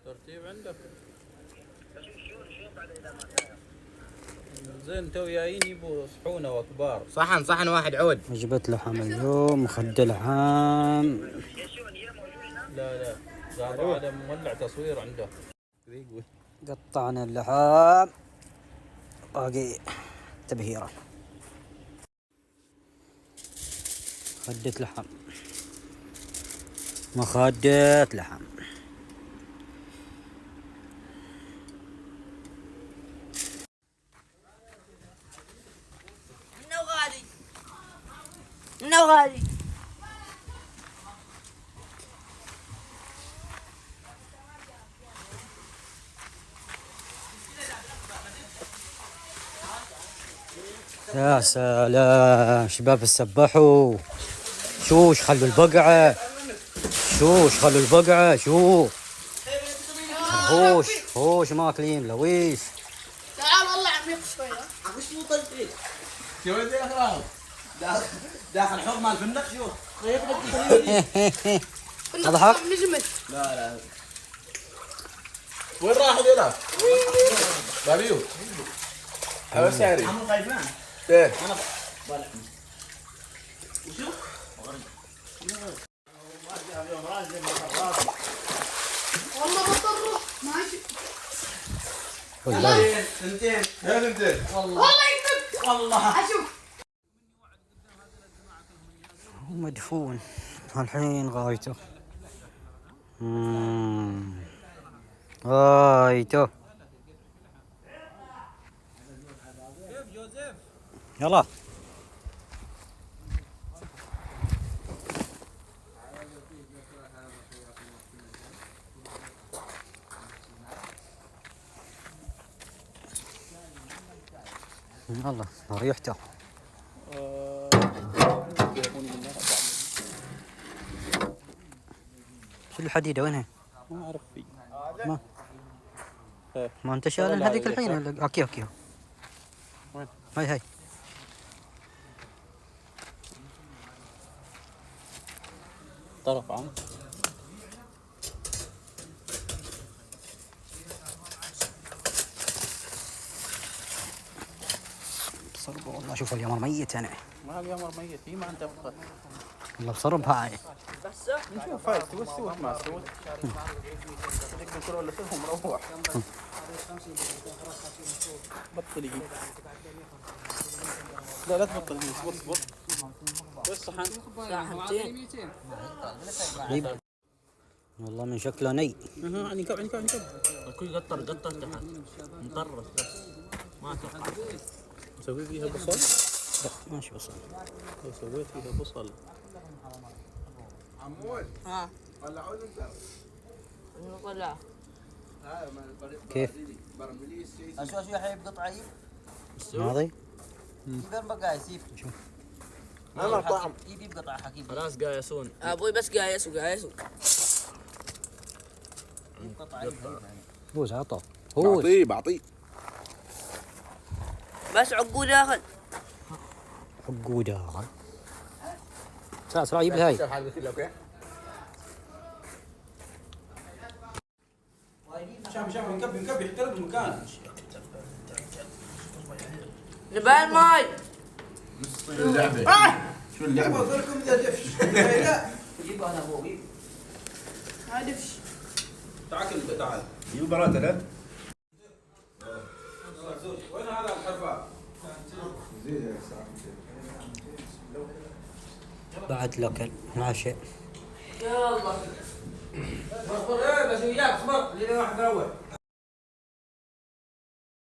ترتيب عندك. زين تو جايين يبوا صحونة وكبار. صحن واحد عود. وجبة لحم اليوم، مخد لحم. لا قالوا هذا مولع تصوير عنده. قطعنا اللحم، باقي تبهيرة. مخدة لحم، مخدة لحم. منو غالي يا سلام شباب السبحوا. شوش خلوا البقعة، شوش خلوا البقعة. هوش ماكلين لويش. تعال والله عميق شوي. عمش مو طلعت يا ولد يا اخي داخل حوض مال فندق. شوف اضحك. نجمت. لا وين راحوا ذولا؟ بابيو هذا سعري عمو خايفان. ايه انا طالع وشوف والله بضطر ماشي. والله سنتين والله يكذب. والله اشوف مدفون الحين غايته. غايته. يلا يلا ريحته. شو الحديدة وينها؟ ما اعرف فيه. ما انت شايل هذيك الحين ولا اوكي وين؟ هاي طرف عام. بصربه والله. شوف اليمر ميت انا. ما اليمر ميت هي ما عنده فقط. والله بصربها هاي. نشوف هاي سوت ما سوت. تقدر تروح ولا فيهم مروح. بطل يجي. لا تبطل يجي. اصبر. وين الصحن؟ صحنتين. والله من شكله ني. عنكب. الكل قطر تحت مطرف بس ما توقع. نسوي فيها بصل؟ لا ماشي بصل. لو سويت فيها بصل. ها طلع كيف؟ شو يحيى بقطعه ماضي؟ يبين بقى يسيف. شوف ما طعم يبي بقطعه حكيم. خلاص قايسون ابوي بس قايس وقايس. فوز عطى. بعطيه. بس عقود داخل. عقودة. سرعة جيب لي هاي. شام نكب يحترق المكان. جبال ماي. شو اللعبة؟ اقول لكم اذا دفش. لا جيبه انا ابوه جيب. ما دفش. تعال. جيبوا براته لا. وين هذا الحرباء؟ بعد لوكل مع شيء. يلا اصبر بس وياك اصبر. لين واحد يروح.